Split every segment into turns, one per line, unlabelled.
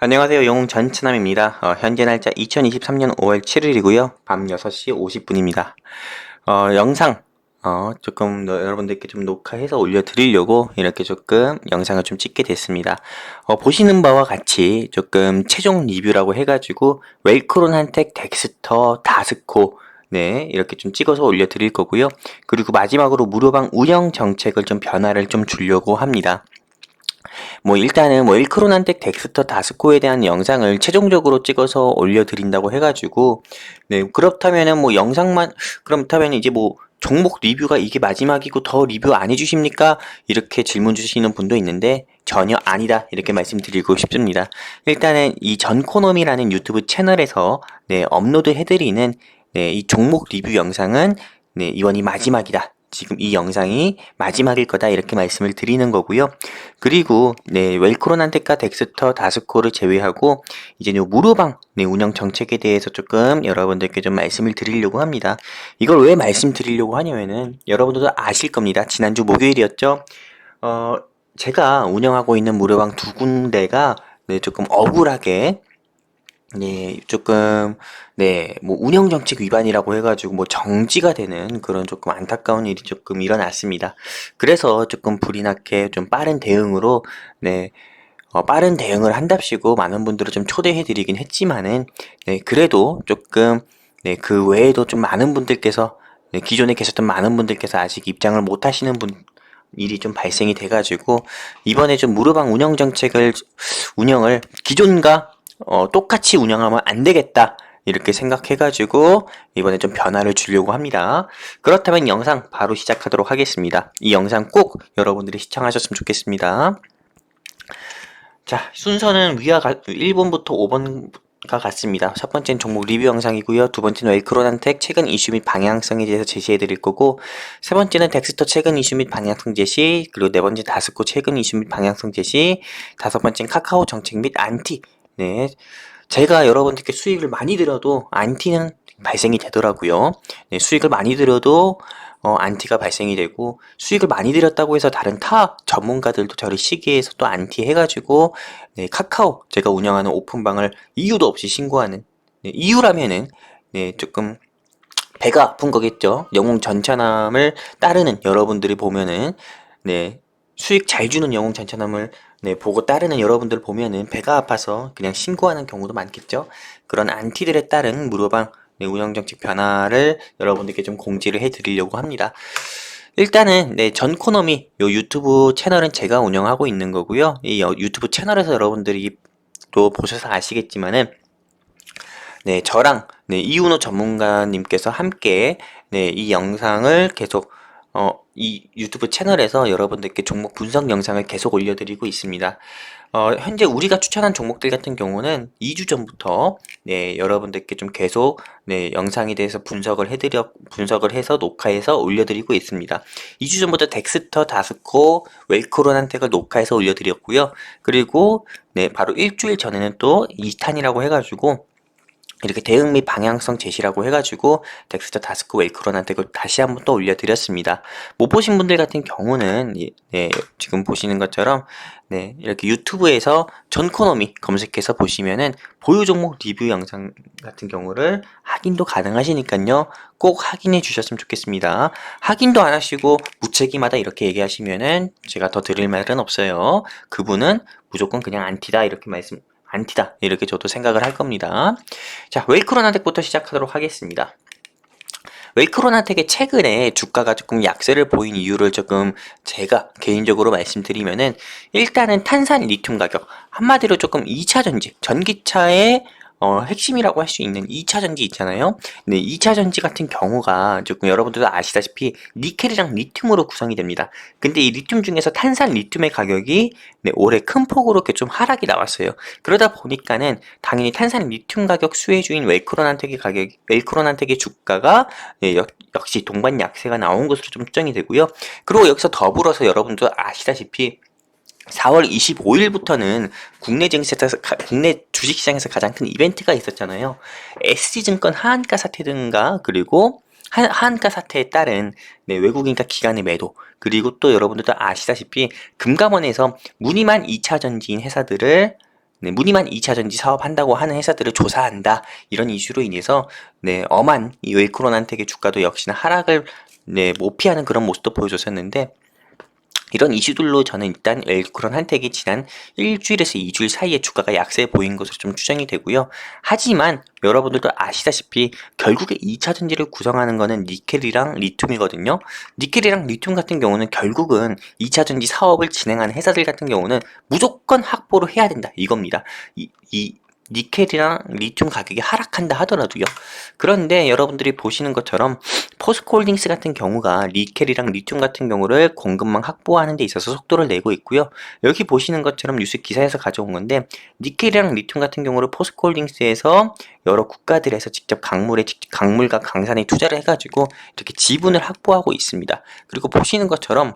안녕하세요. 영웅 전치남입니다. 현재 날짜 2023년 5월 7일이고요. 밤 6시 50분입니다. 영상, 조금 여러분들께 좀 녹화해서 올려드리려고 이렇게 조금 영상을 좀 찍게 됐습니다. 보시는 바와 같이 조금 최종 리뷰라고 해가지고 웰크론 한텍 덱스터 다스코 네, 이렇게 좀 찍어서 올려드릴 거고요. 그리고 마지막으로 무료방 운영 정책을 좀 변화를 좀 주려고 합니다. 일단은 일크로난텍 덱스터 다스코에 대한 영상을 최종적으로 찍어서 올려드린다고 해가지고 네 그렇다면은 영상만 그렇다면 이제 종목 리뷰가 이게 마지막이고 더 리뷰 안 해주십니까? 이렇게 질문 주시는 분도 있는데 전혀 아니다 이렇게 말씀드리고 싶습니다. 일단은 이 전코노미라는 유튜브 채널에서 네 업로드 해드리는 네 이 종목 리뷰 영상은 네 이번이 마지막이다. 지금 이 영상이 마지막일 거다 이렇게 말씀을 드리는 거고요. 그리고 네 웰크론한테카 덱스터 다스코를 제외하고 이제 무료방 네, 운영 정책에 대해서 조금 여러분들께 좀 말씀을 드리려고 합니다. 이걸 왜 말씀드리려고 하냐면은 여러분들도 아실 겁니다. 지난주 목요일이었죠. 어 제가 운영하고 있는 무료방 두 군데가 네, 조금 억울하게 네, 조금, 네, 운영 정책 위반이라고 해가지고, 정지가 되는 그런 조금 안타까운 일이 조금 일어났습니다. 그래서 조금 불이 나게 좀 빠른 대응으로, 네, 빠른 대응을 한답시고 많은 분들을 좀 초대해드리긴 했지만은, 네, 그래도 조금, 네, 그 외에도 좀 많은 분들께서, 네, 기존에 계셨던 많은 분들께서 아직 입장을 못 하시는 일이 좀 발생이 돼가지고, 이번에 좀 무료방 운영 정책을, 운영을 기존과 똑같이 운영하면 안 되겠다. 이렇게 생각해가지고 이번에 좀 변화를 주려고 합니다. 그렇다면 영상 바로 시작하도록 하겠습니다. 이 영상 꼭 여러분들이 시청하셨으면 좋겠습니다. 자, 순서는 위와 1번부터 5번과 같습니다. 첫 번째는 종목 리뷰 영상이고요. 두 번째는 웰크론한텍 최근 이슈 및 방향성에 대해서 제시해 드릴 거고, 세 번째는 덱스터 최근 이슈 및 방향성 제시, 그리고 네 번째 다스코 최근 이슈 및 방향성 제시, 다섯 번째는 카카오 정책 및 안티. 네, 제가 여러분들께 수익을 많이 들여도 안티는 발생이 되더라고요. 네, 수익을 많이 들여도 안티가 발생이 되고, 수익을 많이 들였다고 해서 다른 타 전문가들도 저를 시기해서 또 안티 해가지고 네, 카카오 제가 운영하는 오픈방을 이유도 없이 신고하는, 네, 이유라면은 네, 조금 배가 아픈 거겠죠. 영웅 전차남을 따르는 여러분들이 보면은 네, 수익 잘 주는 영웅 전차남을 네, 보고 따르는 여러분들 보면은 배가 아파서 그냥 신고하는 경우도 많겠죠. 그런 안티들에 따른 무료방 네, 운영정책 변화를 여러분들께 좀 공지를 해드리려고 합니다. 일단은 네, 전코노미 요 유튜브 채널은 제가 운영하고 있는 거고요. 이 유튜브 채널에서 여러분들이 또 보셔서 아시겠지만은 네, 저랑 네, 이윤호 전문가님께서 함께 네, 이 영상을 계속 이 유튜브 채널에서 여러분들께 종목 분석 영상을 계속 올려드리고 있습니다. 현재 우리가 추천한 종목들 같은 경우는 2주 전부터 네, 여러분들께 좀 계속 네, 영상에 대해서 분석을 해서 녹화해서 올려드리고 있습니다. 2주 전부터 덱스터, 다스코, 웰크론한텍을 녹화해서 올려드렸고요. 그리고 네, 바로 일주일 전에는 또 2탄이라고 해가지고 이렇게 대응 및 방향성 제시라고 해가지고 덱스터 다스코 웰크론한테 그걸 다시 한번 또 올려드렸습니다. 못 보신 분들 같은 경우는 네, 지금 보시는 것처럼 네, 이렇게 유튜브에서 전코노미 검색해서 보시면은 보유 종목 리뷰 영상 같은 경우를 확인도 가능하시니까요. 꼭 확인해 주셨으면 좋겠습니다. 확인도 안 하시고 무책임하다 이렇게 얘기하시면은 제가 더 드릴 말은 없어요. 그분은 무조건 그냥 안티다 이렇게 안티다 이렇게 저도 생각을 할 겁니다. 자, 웰크론한텍부터 시작하도록 하겠습니다. 웰크론한텍의 최근에 주가가 조금 약세를 보인 이유를 조금 제가 개인적으로 말씀드리면은 일단은 탄산 리튬 가격 한마디로 조금 2차 전지 전기차의 핵심이라고 할 수 있는 2차 전지 있잖아요. 네, 2차 전지 같은 경우가 조금 여러분들도 아시다시피 니켈이랑 리튬으로 구성이 됩니다. 근데 이 리튬 중에서 탄산 리튬의 가격이 네, 올해 큰 폭으로 이렇게 좀 하락이 나왔어요. 그러다 보니까는 당연히 탄산 리튬 가격 수혜주인 웰크론한텍의 주가가 네, 역시 동반 약세가 나온 것으로 좀 추정이 되고요. 그리고 여기서 더불어서 여러분도 아시다시피 4월 25일부터는 국내 주식시장에서 가장 큰 이벤트가 있었잖아요. SG증권 하한가 사태 등가 그리고 하한가 사태에 따른 네, 외국인과 기관의 매도 그리고 또 여러분들도 아시다시피 금감원에서 무늬만 2차 전지인 회사들을 네, 무늬만 2차전지 사업한다고 하는 회사들을 조사한다. 이런 이슈로 인해서 네, 엄한 이 웰크론한텍의 주가도 역시나 하락을 네, 못 피하는 그런 모습도 보여줬었는데 이런 이슈들로 저는 일단 웰크론 한택이 지난 일주일에서 2주일 사이에 주가가 약세 보인 것으로 좀 추정이 되고요. 하지만 여러분들도 아시다시피 결국에 2차 전지를 구성하는 거는 니켈이랑 리튬이거든요. 니켈이랑 리튬 같은 경우는 결국은 2차 전지 사업을 진행하는 회사들 같은 경우는 무조건 확보를 해야 된다 이겁니다. 이 니켈이랑 리튬 가격이 하락한다 하더라도요. 그런데 여러분들이 보시는 것처럼 포스코홀딩스 같은 경우가 니켈이랑 리튬 같은 경우를 공급망 확보하는 데 있어서 속도를 내고 있고요. 여기 보시는 것처럼 뉴스 기사에서 가져온 건데 니켈이랑 리튬 같은 경우를 포스코홀딩스에서 여러 국가들에서 직접 강물과 강산에 투자를 해가지고 이렇게 지분을 확보하고 있습니다. 그리고 보시는 것처럼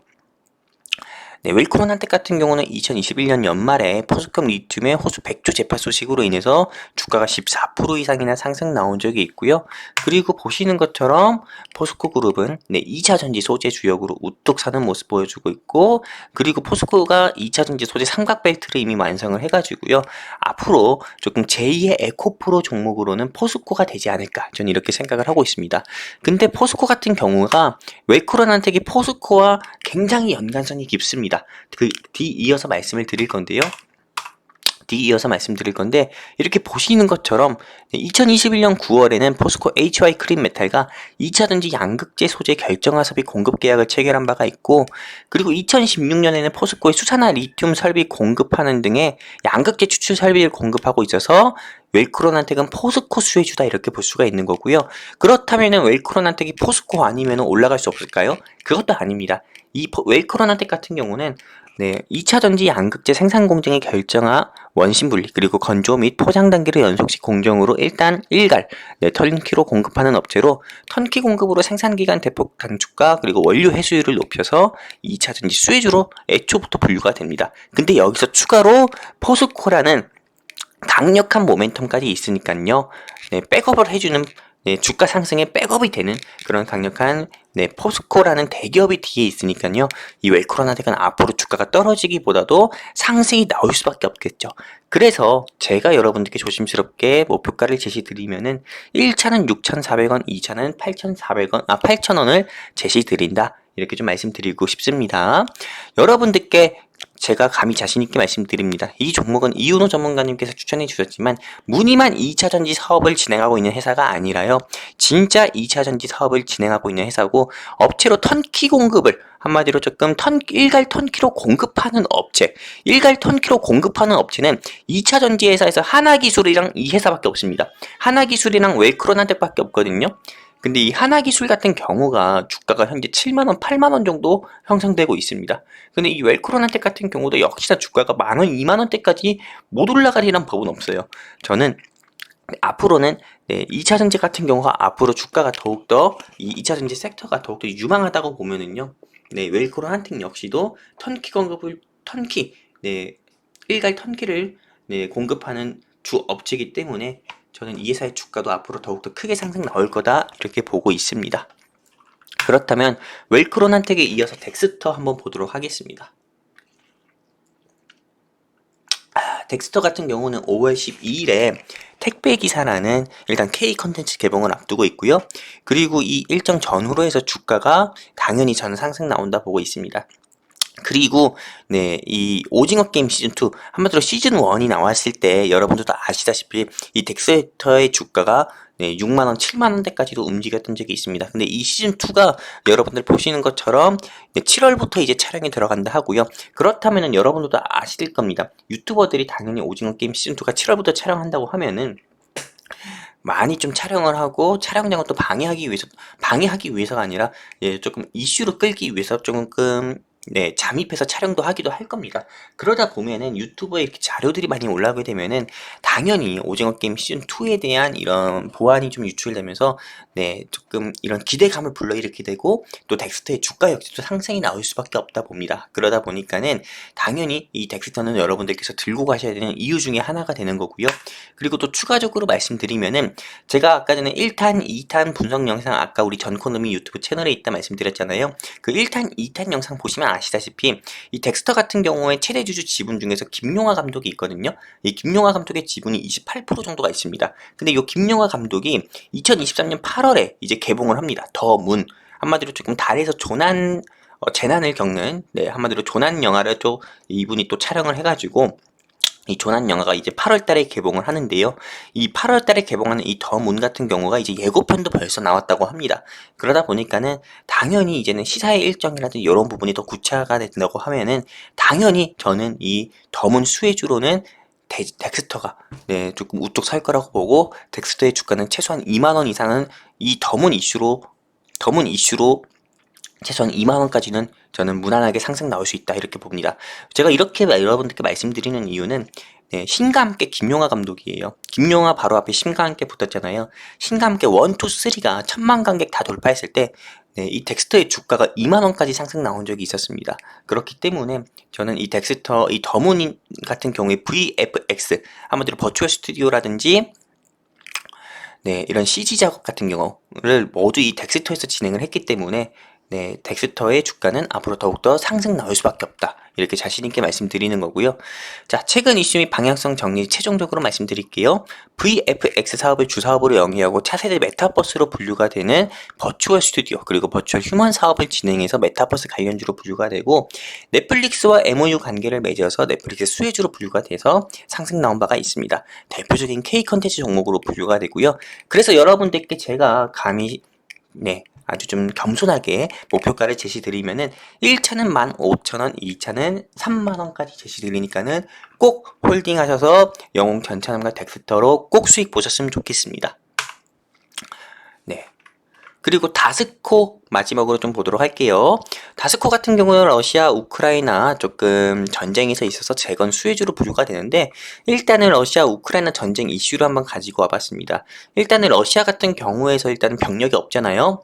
네, 웰크론한텍 같은 경우는 2021년 연말에 포스컴 리튬의 호수 100조 재파 소식으로 인해서 주가가 14% 이상이나 상승 나온 적이 있고요. 그리고 보시는 것처럼 포스코 그룹은 네, 2차 전지 소재 주역으로 우뚝 서는 모습 보여주고 있고, 그리고 포스코가 2차 전지 소재 삼각벨트를 이미 완성을 해가지고요. 앞으로 조금 제2의 에코프로 종목으로는 포스코가 되지 않을까, 저는 이렇게 생각을 하고 있습니다. 근데 포스코 같은 경우가 웰크론한텍이 포스코와 굉장히 연관성이 깊습니다. 그 뒤이어서 말씀을 드릴 건데요. 이렇게 보시는 것처럼 2021년 9월에는 포스코 HY 크림메탈과 2차전지 양극재 소재 결정화섭의 공급 계약을 체결한 바가 있고, 그리고 2016년에는 포스코의 수산화 리튬 설비 공급하는 등의 양극재 추출 설비를 공급하고 있어서 웰크론한텍은 포스코 수혜주다 이렇게 볼 수가 있는 거고요. 그렇다면 웰크론한텍이 포스코 아니면 올라갈 수 없을까요? 그것도 아닙니다. 이 웰크론한텍 같은 경우는 네, 2차 전지 양극재 생산 공정의 결정화, 원심 분리, 그리고 건조 및 포장 단계를 연속식 공정으로 일단 일갈, 네, 턴키로 공급하는 업체로 턴키 공급으로 생산 기간 대폭 단축과 그리고 원료 회수율을 높여서 2차 전지 수혜주로 애초부터 분류가 됩니다. 근데 여기서 추가로 포스코라는 강력한 모멘텀까지 있으니까요. 네, 백업을 해주는 네, 주가 상승에 백업이 되는 그런 강력한 네, 포스코라는 대기업이 뒤에 있으니까요. 이 웰크론한텍은 앞으로 주가가 떨어지기보다도 상승이 나올 수밖에 없겠죠. 그래서 제가 여러분들께 조심스럽게 목표가를 제시드리면은 1차는 6,400원, 2차는 8,400원, 8,000원을 제시드린다. 이렇게 좀 말씀드리고 싶습니다. 여러분들께 제가 감히 자신있게 말씀드립니다. 이 종목은 이윤호 전문가님께서 추천해 주셨지만 무늬만 2차전지 사업을 진행하고 있는 회사가 아니라요. 진짜 2차전지 사업을 진행하고 있는 회사고, 업체로 턴키 공급을 한마디로 조금 일갈 턴키로 공급하는 업체, 일갈 턴키로 공급하는 업체는 2차전지 회사에서 하나기술이랑 이 회사밖에 없습니다. 하나기술이랑 웰크론한텍밖에 없거든요. 근데 이 하나기술 같은 경우가 주가가 현재 7만원, 8만원 정도 형성되고 있습니다. 근데 이 웰크론한텍 같은 경우도 역시나 주가가 만원, 2만원대까지 못 올라가리란 법은 없어요. 저는 앞으로는 네, 2차전지 같은 경우가 앞으로 주가가 더욱더 이 2차전지 섹터가 더욱더 유망하다고 보면은요. 네, 웰크론한텍 역시도 네, 일갈 턴키를 네, 공급하는 주 업체이기 때문에 저는 이 회사의 주가도 앞으로 더욱더 크게 상승 나올 거다 이렇게 보고 있습니다. 그렇다면 웰크론한텍에 이어서 덱스터 한번 보도록 하겠습니다. 덱스터 같은 경우는 5월 12일에 택배기사라는 일단 K 컨텐츠 개봉을 앞두고 있고요. 그리고 이 일정 전후로 해서 주가가 당연히 저는 상승 나온다 보고 있습니다. 그리고 네, 이 오징어 게임 시즌2, 한마디로 시즌1이 나왔을 때 여러분들도 아시다시피 이 덱스터의 주가가 네, 6만원, 7만원대까지도 움직였던 적이 있습니다. 근데 이 시즌2가 여러분들 보시는 것처럼 7월부터 이제 촬영이 들어간다 하고요. 그렇다면 여러분들도 아실 겁니다. 유튜버들이 당연히 오징어 게임 시즌2가 7월부터 촬영한다고 하면은 많이 좀 촬영을 하고 촬영장을 또 방해하기 위해서가 아니라 예, 조금 이슈로 끌기 위해서 조금 네, 잠입해서 촬영도 하기도 할 겁니다. 그러다 보면은 유튜브에 이렇게 자료들이 많이 올라오게 되면은 당연히 오징어 게임 시즌2에 대한 이런 보안이 좀 유출되면서 네, 조금 이런 기대감을 불러일으키게 되고 또 덱스터의 주가 역시도 상승이 나올 수밖에 없다 봅니다. 그러다 보니까는 당연히 이 덱스터는 여러분들께서 들고 가셔야 되는 이유 중에 하나가 되는 거고요. 그리고 또 추가적으로 말씀드리면은 제가 아까 전에 1탄, 2탄 분석 영상 아까 우리 전코노미 유튜브 채널에 있다 말씀드렸잖아요. 그 1탄, 2탄 영상 보시면 아시다시피 이 덱스터 같은 경우에 최대 주주 지분 중에서 김용하 감독이 있거든요. 이 김용하 감독의 지분이 28% 정도가 있습니다. 근데 이 김용하 감독이 2023년 8월에 이제 개봉을 합니다. 더 문. 한마디로 조금 달에서 재난을 겪는, 한마디로 조난 영화를 또 이분이 또 촬영을 해가지고 이 조난 영화가 이제 8월 달에 개봉을 하는데요. 이 8월 달에 개봉하는 이 더 문 같은 경우가 이제 예고편도 벌써 나왔다고 합니다. 그러다 보니까는 당연히 이제는 시사회 일정이라든지 이런 부분이 더 구체화가 된다고 하면은 당연히 저는 이 더 문 수혜주로는 덱스터가 조금 우뚝 설 거라고 보고, 덱스터의 주가는 최소한 2만원 이상은 이 더 문 이슈로 최소한 2만원까지는 저는 무난하게 상승 나올 수 있다, 이렇게 봅니다. 제가 이렇게 여러분들께 말씀드리는 이유는 신과 함께 김용하 감독이에요. 김용하 바로 앞에 신과 함께 붙었잖아요. 신과 함께 1, 2, 3가 1000만 관객 다 돌파했을 때 이 덱스터의 주가가 2만원까지 상승 나온 적이 있었습니다. 그렇기 때문에 저는 이 덱스터, 이 더문 같은 경우에 VFX, 한마디로 버추얼 스튜디오라든지 이런 CG 작업 같은 경우를 모두 이 덱스터에서 진행을 했기 때문에 덱스터의 주가는 앞으로 더욱더 상승 나올 수밖에 없다, 이렇게 자신있게 말씀드리는 거고요. 자, 최근 이슈 및 방향성 정리 최종적으로 말씀드릴게요. VFX 사업을 주사업으로 영위하고 차세대 메타버스로 분류가 되는 버추얼 스튜디오, 그리고 버추얼 휴먼 사업을 진행해서 메타버스 관련주로 분류가 되고, 넷플릭스와 MOU 관계를 맺어서 넷플릭스 수혜주로 분류가 돼서 상승 나온 바가 있습니다. 대표적인 K 컨텐츠 종목으로 분류가 되고요. 그래서 여러분들께 제가 감히 아주 좀 겸손하게 목표가를 제시드리면은 1차는 15,000원, 2차는 3만원까지 제시드리니까는 꼭 홀딩하셔서 영웅 전차남과 덱스터로 꼭 수익 보셨으면 좋겠습니다. 그리고 다스코 마지막으로 좀 보도록 할게요. 다스코 같은 경우는 러시아, 우크라이나 조금 전쟁에서 있어서 재건 수혜주로 분류가 되는데, 일단은 러시아, 우크라이나 전쟁 이슈를 한번 가지고 와봤습니다. 일단은 러시아 같은 경우에서 일단은 병력이 없잖아요.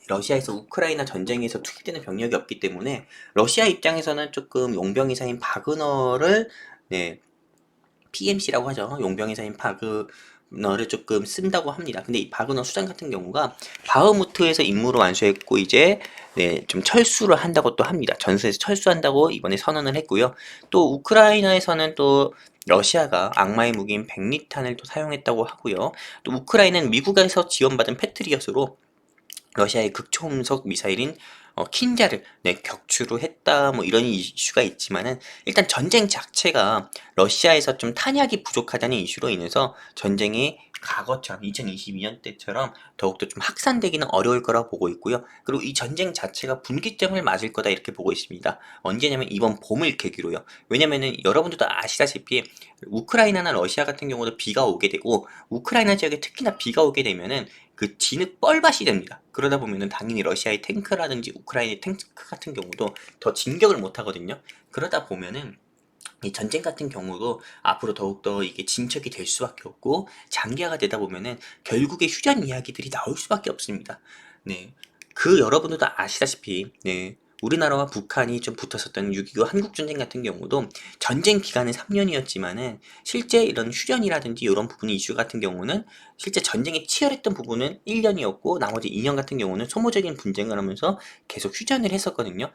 러시아에서 우크라이나 전쟁에서 투입되는 병력이 없기 때문에 러시아 입장에서는 조금 용병이사인 바그너를 PMC라고 하죠. 용병이사인 바그너를 조금 쓴다고 합니다. 근데 이 바그너 수장 같은 경우가 바흐무트에서 임무를 완수했고 이제 좀 철수를 한다고 또 합니다. 전선에서 철수한다고 이번에 선언을 했고요. 또 우크라이나에서는 또 러시아가 악마의 무기인 백리탄을 또 사용했다고 하고요. 또 우크라이나는 미국에서 지원받은 패트리엇으로 러시아의 극초음속 미사일인 킨자를 격추를 했다, 뭐 이런 이슈가 있지만은, 일단 전쟁 자체가 러시아에서 좀 탄약이 부족하다는 이슈로 인해서 전쟁이 과거처럼 2022년 때처럼 더욱더 좀 확산되기는 어려울 거라 보고 있고요. 그리고 이 전쟁 자체가 분기점을 맞을 거다, 이렇게 보고 있습니다. 언제냐면 이번 봄을 계기로요. 왜냐면은 여러분들도 아시다시피 우크라이나나 러시아 같은 경우도 비가 오게 되고, 우크라이나 지역에 특히나 비가 오게 되면은 그 진흙 뻘밭이 됩니다. 그러다 보면은 당연히 러시아의 탱크라든지 우크라이나의 탱크 같은 경우도 더 진격을 못 하거든요. 그러다 보면은 이 전쟁 같은 경우도 앞으로 더욱더 이게 진척이 될 수밖에 없고, 장기화가 되다 보면은 결국에 휴전 이야기들이 나올 수밖에 없습니다. 그 여러분들도 아시다시피 우리나라와 북한이 좀 붙었었던 6.25 한국전쟁 같은 경우도 전쟁 기간은 3년이었지만은 실제 이런 휴전이라든지 이런 부분이 이슈 같은 경우는 실제 전쟁이 치열했던 부분은 1년이었고 나머지 2년 같은 경우는 소모적인 분쟁을 하면서 계속 휴전을 했었거든요.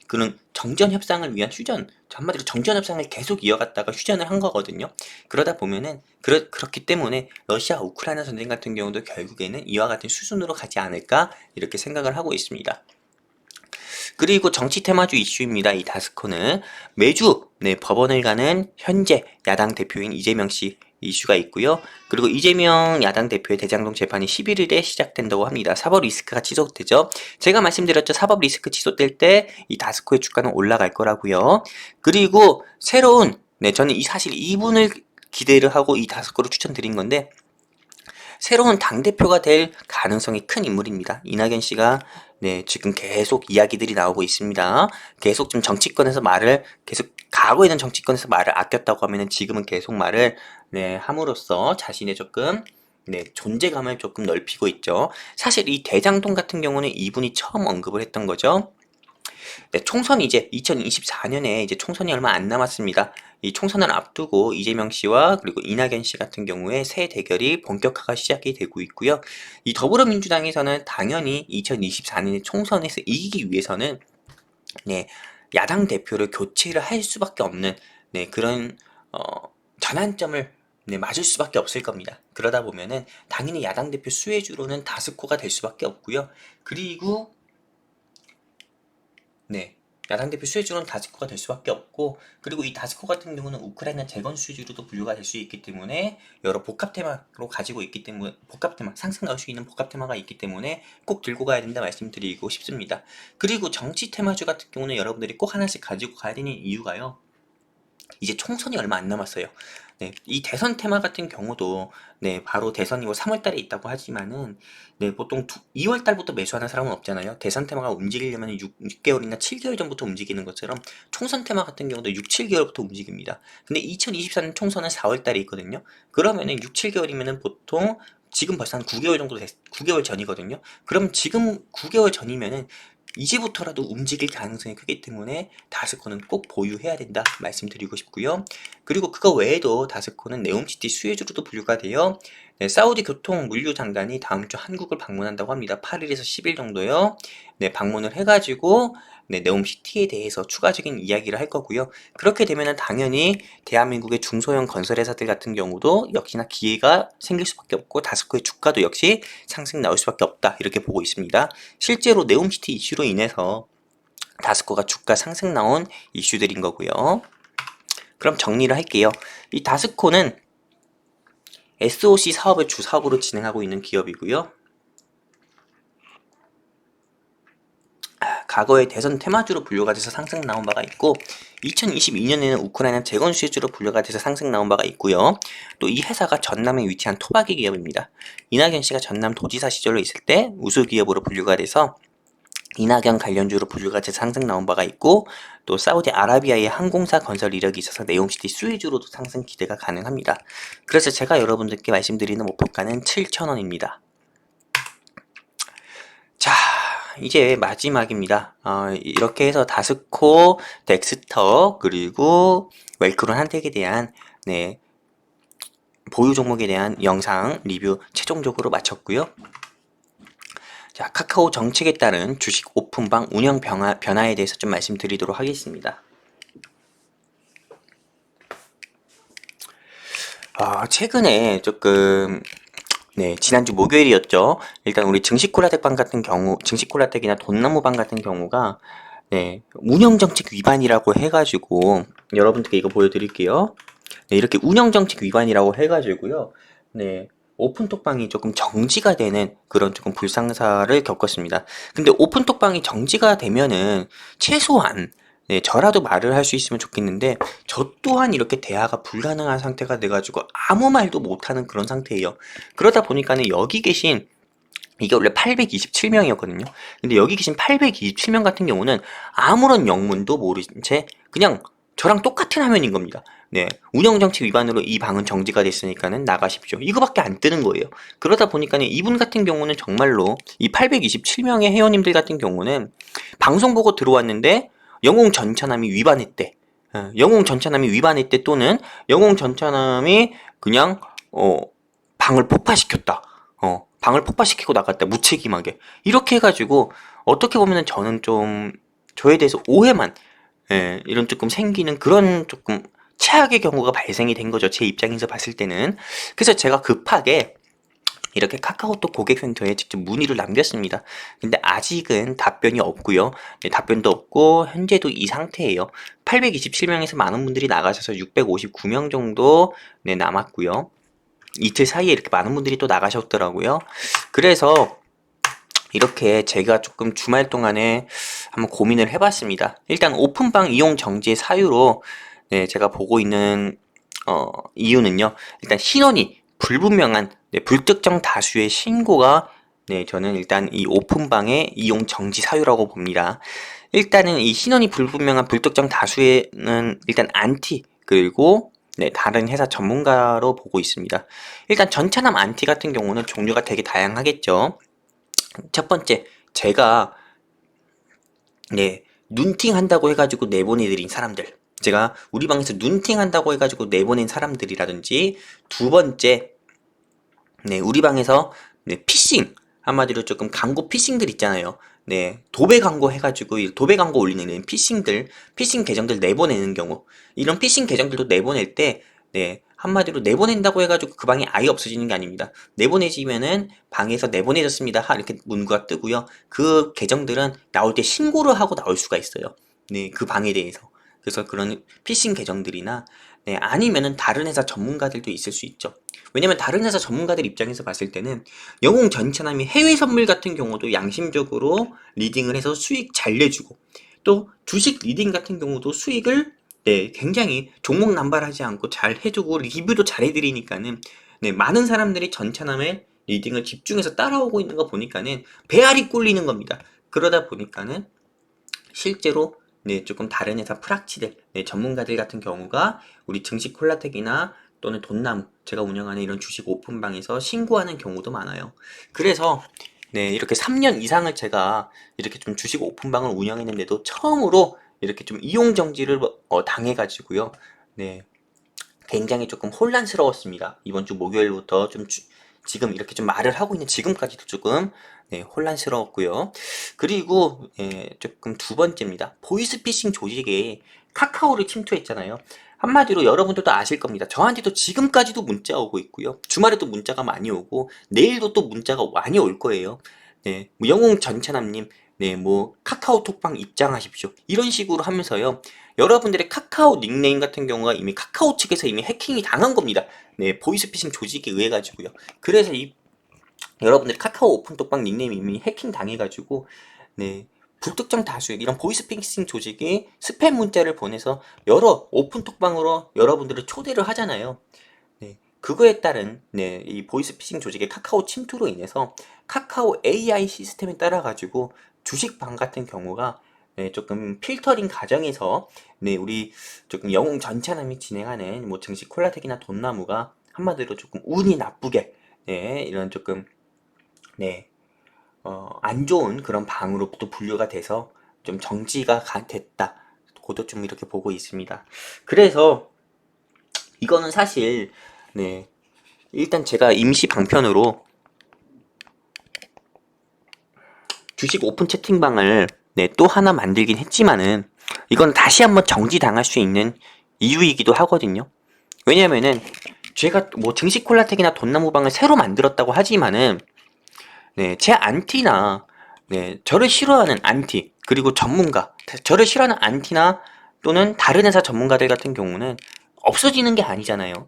그는 정전 협상을 위한 휴전, 한마디로 정전 협상을 계속 이어갔다가 휴전을 한 거거든요. 그러다 보면은 그렇기 때문에 러시아 우크라이나 전쟁 같은 경우도 결국에는 이와 같은 수순으로 가지 않을까, 이렇게 생각을 하고 있습니다. 그리고 정치 테마주 이슈입니다. 이 다스코는 매주 법원을 가는 현재 야당 대표인 이재명 씨 이슈가 있고요. 그리고 이재명 야당 대표의 대장동 재판이 11일에 시작된다고 합니다. 사법 리스크가 지속되죠. 제가 말씀드렸죠. 사법 리스크 지속될 때 이 다스코의 주가는 올라갈 거라고요. 그리고 새로운 저는 사실 이분을 기대를 하고 이 다스코를 추천드린 건데, 새로운 당대표가 될 가능성이 큰 인물입니다. 이낙연 씨가 지금 계속 이야기들이 나오고 있습니다. 계속 좀 정치권에서 과거에는 정치권에서 말을 아꼈다고 하면은 지금은 계속 말을 함으로써 자신의 조금 존재감을 조금 넓히고 있죠. 사실 이 대장동 같은 경우는 이분이 처음 언급을 했던 거죠. 총선이 이제 2024년에 이제 총선이 얼마 안 남았습니다. 이 총선을 앞두고 이재명 씨와 그리고 이낙연 씨 같은 경우에 새 대결이 본격화가 시작이 되고 있고요. 이 더불어민주당에서는 당연히 2024년에 총선에서 이기기 위해서는 네, 야당 대표를 교체를 할 수밖에 없는 네, 그런 전환점을 네, 맞을 수밖에 없을 겁니다. 그러다 보면은 당연히 야당 대표 수혜주로는 다스코가 될 수밖에 없고요. 그리고 네, 야당 대표 수혜주로는 다스코가 될 수밖에 없고, 그리고 이 다스코 같은 경우는 우크라이나 재건 수혜주로도 분류가 될 수 있기 때문에 여러 복합 테마로 가지고 있기 때문에 복합 테마, 상승 나올 수 있는 복합 테마가 있기 때문에 꼭 들고 가야 된다 말씀드리고 싶습니다. 그리고 정치 테마주 같은 경우는 여러분들이 꼭 하나씩 가지고 가야 되는 이유가요. 이제 총선이 얼마 안 남았어요. 네, 이 대선 테마 같은 경우도 네, 바로 대선이 3월 달에 있다고 하지만은 네, 보통 2월 달부터 매수하는 사람은 없잖아요. 대선 테마가 움직이려면 6개월이나 7개월 전부터 움직이는 것처럼 총선 테마 같은 경우도 6, 7개월부터 움직입니다. 근데 2024년 총선은 4월 달에 있거든요. 그러면은 6, 7개월이면은 보통 지금 벌써 한 9개월 정도 9개월 전이거든요. 그럼 지금 9개월 전이면은 이제부터라도 움직일 가능성이 크기 때문에 다스코는 꼭 보유해야 된다 말씀드리고 싶고요. 그리고 그거 외에도 다스코는 네옴시티 수혜주로도 분류가 되어 네, 사우디 교통 물류 장관이 다음 주 한국을 방문한다고 합니다. 8일에서 10일 정도요. 네, 방문을 해가지고 네, 네옴시티에 대해서 추가적인 이야기를 할 거고요. 그렇게 되면은 당연히 대한민국의 중소형 건설회사들 같은 경우도 역시나 기회가 생길 수밖에 없고 다스코의 주가도 역시 상승 나올 수밖에 없다 이렇게 보고 있습니다. 실제로 네옴시티 이슈로 인해서 다스코가 주가 상승 나온 이슈들인 거고요. 그럼 정리를 할게요. 이 다스코는 SOC 사업을 주 사업으로 진행하고 있는 기업이고요. 과거에 대선 테마주로 분류가 돼서 상승 나온 바가 있고 2022년에는 우크라이나 재건 수혜주로 분류가 돼서 상승 나온 바가 있고요. 또 이 회사가 전남에 위치한 토박이 기업입니다. 이낙연 씨가 전남 도지사 시절로 있을 때 우수 기업으로 분류가 돼서 이낙연 관련주로 분류가 돼서 상승 나온 바가 있고 또 사우디아라비아의 항공사 건설 이력이 있어서 네옴시티 수혜주로도 상승 기대가 가능합니다. 그래서 제가 여러분들께 말씀드리는 목표가는 7,000원입니다. 자, 이제 마지막입니다. 이렇게 해서 다스코, 덱스터, 그리고 웰크론 한택에 대한 네, 보유 종목에 대한 영상 리뷰 최종적으로 마쳤고요. 자, 카카오 정책에 따른 주식 오픈방 운영 변화에 대해서 좀 말씀드리도록 하겠습니다. 최근에 조금 네, 지난주 목요일이었죠. 일단 우리 증시콜라텍방 같은 경우, 증시콜라텍이나 돈나무방 같은 경우가 네, 운영정책 위반이라고 해가지고 여러분들께 이거 보여드릴게요. 네, 이렇게 운영정책 위반이라고 해가지고요. 네, 오픈톡방이 조금 정지가 되는 그런 조금 불상사를 겪었습니다. 근데 오픈톡방이 정지가 되면은 최소한 네, 저라도 말을 할 수 있으면 좋겠는데 저 또한 이렇게 대화가 불가능한 상태가 돼가지고 아무 말도 못하는 그런 상태예요. 그러다 보니까는 여기 계신 이게 원래 827명이었거든요. 근데 여기 계신 827명 같은 경우는 아무런 영문도 모른 채 그냥 저랑 똑같은 화면인 겁니다. 네, 운영정책 위반으로 이 방은 정지가 됐으니까는 나가십시오. 이거밖에 안 뜨는 거예요. 그러다 보니까는 이분 같은 경우는 정말로 이 827명의 회원님들 같은 경우는 방송 보고 들어왔는데 영웅 전차남이 위반했대. 영웅 전차남이 위반했대 또는 영웅 전차남이 그냥 방을 폭파시켰다. 방을 폭파시키고 나갔다. 무책임하게. 이렇게 해가지고 어떻게 보면은 저는 좀 저에 대해서 오해만 이런 조금 생기는 그런 조금 최악의 경우가 발생이 된 거죠. 제 입장에서 봤을 때는. 그래서 제가 급하게 이렇게 카카오톡 고객센터에 직접 문의를 남겼습니다. 근데 아직은 답변이 없고요. 네, 답변도 없고 현재도 이 상태예요. 827명에서 많은 분들이 나가셔서 659명 정도 네, 남았고요. 이틀 사이에 이렇게 많은 분들이 또 나가셨더라고요. 그래서 이렇게 제가 조금 주말 동안에 한번 고민을 해봤습니다. 일단 오픈방 이용 정지의 사유로 네, 제가 보고 있는 이유는요. 일단 신원이 불분명한 네, 불특정 다수의 신고가 네, 저는 일단 이 오픈방의 이용 정지 사유라고 봅니다. 일단은 이 신원이 불분명한 불특정 다수에는 일단 안티 그리고 네, 다른 회사 전문가로 보고 있습니다. 일단 전차남 안티 같은 경우는 종류가 되게 다양하겠죠. 첫 번째, 제가 네, 눈팅 한다고 해가지고 내보내드린 사람들. 제가 우리 방에서 눈팅 한다고 해가지고 내보낸 사람들이라든지 두 번째, 네, 우리 방에서 네, 피싱 한마디로 조금 광고 피싱들 있잖아요. 도배 광고 해가지고 도배 광고 올리는 피싱 계정들 내보내는 경우, 이런 피싱 계정들도 내보낼 때 한마디로 내보낸다고 해가지고 그 방이 아예 없어지는 게 아닙니다. 내보내지면은 방에서 내보내졌습니다 이렇게 문구가 뜨고요. 그 계정들은 나올 때 신고를 하고 나올 수가 있어요. 그 방에 대해서. 그래서 그런 피싱 계정들이나 아니면은 다른 회사 전문가들도 있을 수 있죠. 왜냐면 다른 회사 전문가들 입장에서 봤을 때는 영웅 전차남이 해외 선물 같은 경우도 양심적으로 리딩을 해서 수익 잘 내주고, 또 주식 리딩 같은 경우도 수익을 굉장히 종목 남발하지 않고 잘 해주고 리뷰도 잘 해드리니까는 많은 사람들이 전차남의 리딩을 집중해서 따라오고 있는 거 보니까는 배알이 꼴리는 겁니다. 그러다 보니까는 실제로 조금 다른 회사 프락치들, 전문가들 같은 경우가 우리 증시 콜라텍이나 또는 돈나무, 제가 운영하는 이런 주식 오픈방에서 신고하는 경우도 많아요. 그래서 이렇게 3년 이상을 제가 이렇게 좀 주식 오픈방을 운영했는데도 처음으로 이렇게 좀 이용 정지를 당해가지고요. 굉장히 조금 혼란스러웠습니다. 이번 주 목요일부터 지금 이렇게 좀 말을 하고 있는 지금까지도 조금 혼란스러웠고요. 그리고 조금 두 번째입니다. 보이스피싱 조직에 카카오를 침투했잖아요. 한마디로 여러분들도 아실 겁니다. 저한테도 지금까지도 문자 오고 있고요. 주말에도 문자가 많이 오고 내일도 또 문자가 많이 올 거예요. 뭐 영웅 전차남님, 뭐 카카오톡방 입장하십시오. 이런 식으로 하면서요. 여러분들의 카카오 닉네임 같은 경우가 이미 카카오 측에서 이미 해킹이 당한 겁니다. 보이스피싱 조직에 의해 가지고요. 그래서 여러분들이 카카오 오픈톡방 닉네임이 이미 해킹 당해가지고 불특정 다수의 이런 보이스피싱 조직이 스팸 문자를 보내서 여러 오픈톡방으로 여러분들을 초대를 하잖아요. 그거에 따른 이 보이스피싱 조직의 카카오 침투로 인해서 카카오 AI 시스템에 따라 가지고 주식방 같은 경우가 조금 필터링 과정에서 우리 조금 영웅 전차남이 진행하는 뭐 증시 콜라텍이나 돈나무가 한마디로 조금 운이 나쁘게 이런 조금 안 좋은 그런 방으로부터 분류가 돼서 좀 정지가 됐다. 그것도 좀 이렇게 보고 있습니다. 그래서 이거는 사실 일단 제가 임시 방편으로 주식 오픈 채팅방을 또 하나 만들긴 했지만은 이건 다시 한번 정지당할 수 있는 이유이기도 하거든요. 왜냐면은 제가 뭐 증시 콜라텍이나 돈나무방을 새로 만들었다고 하지만은 제 안티나 저를 싫어하는 안티, 그리고 전문가, 저를 싫어하는 안티나 또는 다른 회사 전문가들 같은 경우는 없어지는 게 아니잖아요.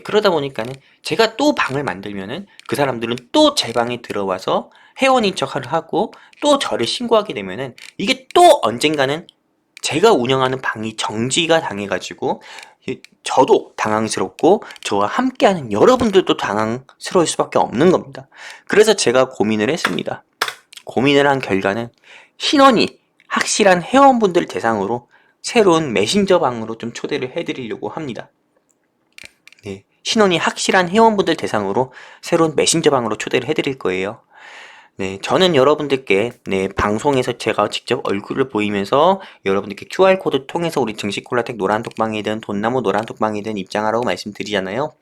그러다 보니까는 제가 또 방을 만들면은 그 사람들은 또 제 방에 들어와서 회원인 척을 하고 또 저를 신고하게 되면은 이게 또 언젠가는 제가 운영하는 방이 정지가 당해가지고 저도 당황스럽고 저와 함께하는 여러분들도 당황스러울 수밖에 없는 겁니다. 그래서 제가 고민을 했습니다. 고민을 한 결과는 신원이 확실한 회원분들 대상으로 새로운 메신저 방으로 좀 초대를 해드리려고 합니다. 신원이 확실한 회원분들 대상으로 새로운 메신저 방으로 초대를 해드릴 거예요. 저는 여러분들께 방송에서 제가 직접 얼굴을 보이면서 여러분들께 QR코드 통해서 우리 증시콜라텍 노란톡방이든 돈나무 노란톡방이든 입장하라고 말씀드리잖아요.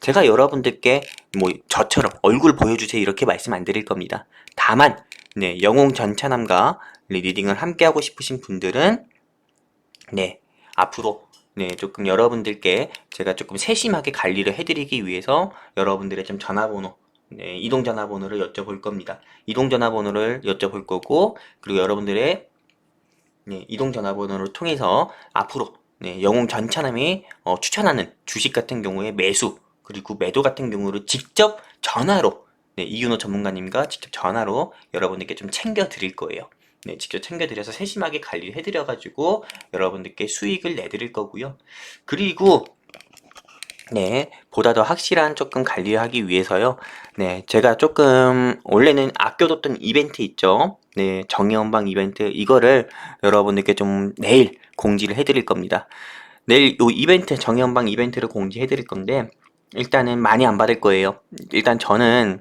제가 여러분들께 뭐 저처럼 얼굴 보여주세요 이렇게 말씀 안 드릴 겁니다. 다만 영웅 전차남과 리딩을 함께 하고 싶으신 분들은 앞으로 조금 여러분들께 제가 조금 세심하게 관리를 해드리기 위해서 여러분들의 좀 전화번호, 이동 전화번호를 여쭤볼 겁니다. 이동 전화번호를 여쭤볼 거고, 그리고 여러분들의 이동 전화번호를 통해서 앞으로 영웅 전차남이 추천하는 주식 같은 경우에 매수 그리고 매도 같은 경우를 직접 전화로 이윤호 전문가님과 직접 전화로 여러분들께 좀 챙겨 드릴 거예요. 직접 챙겨드려서 세심하게 관리를 해드려가지고 여러분들께 수익을 내드릴 거고요. 그리고 보다 더 확실한 조금 관리를 하기 위해서요. 제가 조금 원래는 아껴뒀던 이벤트 있죠. 정의원방 이벤트 이거를 여러분들께 좀 내일 공지를 해드릴 겁니다. 내일 요 이벤트 정의원방 이벤트를 공지해드릴 건데 일단은 많이 안 받을 거예요. 일단 저는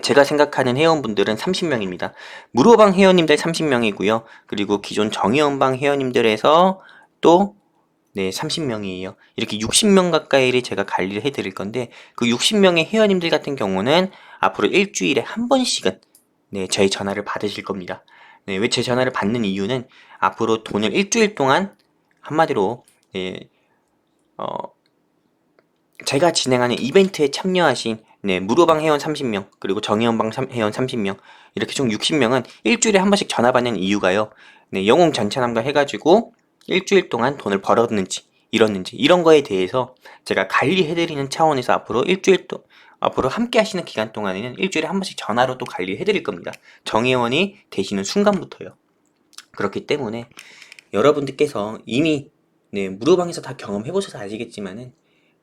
제가 생각하는 회원분들은 30명입니다. 무료방 회원님들 30명이고요. 그리고 기존 정의원방 회원님들에서 또 30명이에요. 이렇게 60명 가까이를 제가 관리를 해드릴 건데 그 60명의 회원님들 같은 경우는 앞으로 일주일에 한 번씩은 네, 저희 전화를 받으실 겁니다. 네, 왜 제 전화를 받는 이유는 앞으로 돈을 일주일 동안 한마디로 네, 어, 제가 진행하는 이벤트에 참여하신 네, 무료방 회원 30명 그리고 정의원방 회원 30명 이렇게 총 60명은 일주일에 한 번씩 전화 받는 이유가요. 네, 영웅 전차남과 해가지고 일주일 동안 돈을 벌었는지 잃었는지 이런 거에 대해서 제가 관리해드리는 차원에서 앞으로 함께 하시는 기간 동안에는 일주일에 한 번씩 전화로 또 관리해드릴 겁니다. 정의원이 되시는 순간부터요. 그렇기 때문에 여러분들께서 이미 네, 무료방에서 다 경험해보셔서 아시겠지만은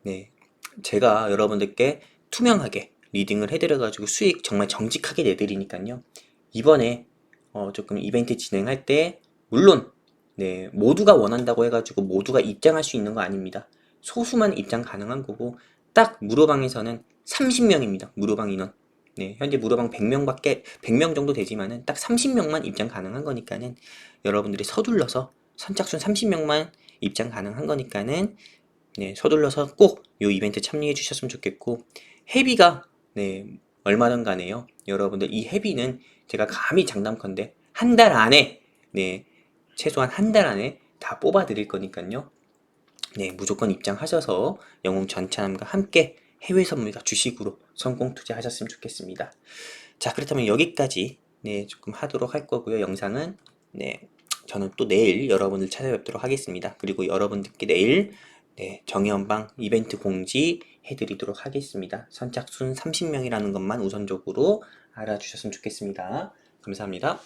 네, 제가 여러분들께 투명하게 리딩을 해드려가지고 수익 정말 정직하게 내드리니까요. 이번에 조금 이벤트 진행할 때 물론 네, 모두가 원한다고 해가지고 모두가 입장할 수 있는 거 아닙니다. 소수만 입장 가능한 거고 딱 무료방에서는 30명입니다. 무료방 인원. 네, 현재 무료방 100명 정도 되지만은 딱 30명만 입장 가능한 거니까는 여러분들이 서둘러서 선착순 30명만 입장 가능한 거니까는 네, 서둘러서 꼭 이 이벤트 참여해 주셨으면 좋겠고 회비가 네, 얼마든 간에요. 여러분들 이 회비는 제가 감히 장담컨대 한 달 안에 네, 최소한 한 달 안에 다 뽑아 드릴 거니까요. 네, 무조건 입장하셔서 영웅 전차남과 함께 해외 선물과 주식으로 성공 투자하셨으면 좋겠습니다. 자, 그렇다면 여기까지 네, 조금 하도록 할 거고요. 영상은 네, 저는 또 내일 여러분들 찾아뵙도록 하겠습니다. 그리고 여러분들께 내일 네, 정의연방 이벤트 공지 해드리도록 하겠습니다. 선착순 30명이라는 것만 우선적으로 알아주셨으면 좋겠습니다. 감사합니다.